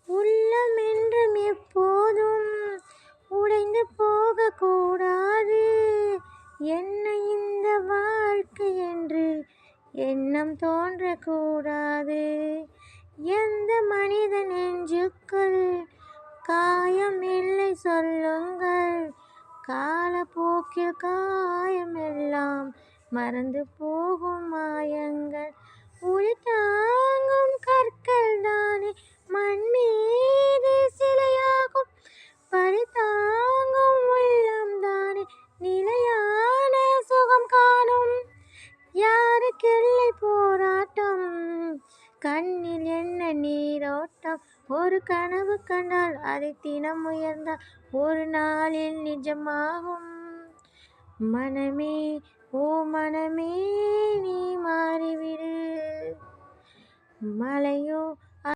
உள்ளம் என்றும் எப்போதும் உடைந்து போகக்கூடாது. என்ன இந்த வாழ்க்கை என்று எண்ணம் தோன்றக்கூடாது. எந்த மனித நெஞ்சுக்குள் காயம் இல்லை சொல்லுங்கள். காலப்போக்கில் காயமெல்லாம் மறந்து போகும் மாயங்கள். உயிர் தாங்கும் கற்கள் தானே மண் மீது சிலையாகும். பழி தாங்கும் உள்ளம் தானே நிலையான சுகம் காணும். யாருக்கெல்லை போராட்டம், கண்ணில் என்ன நீரோட்டம். ஒரு கனவு கண்டால் அதை தினம் உயர்ந்தால் ஒரு நாளில் நிஜமாகும். மனமே ஓ மனமே நீ மாறிவிடு. மலையோ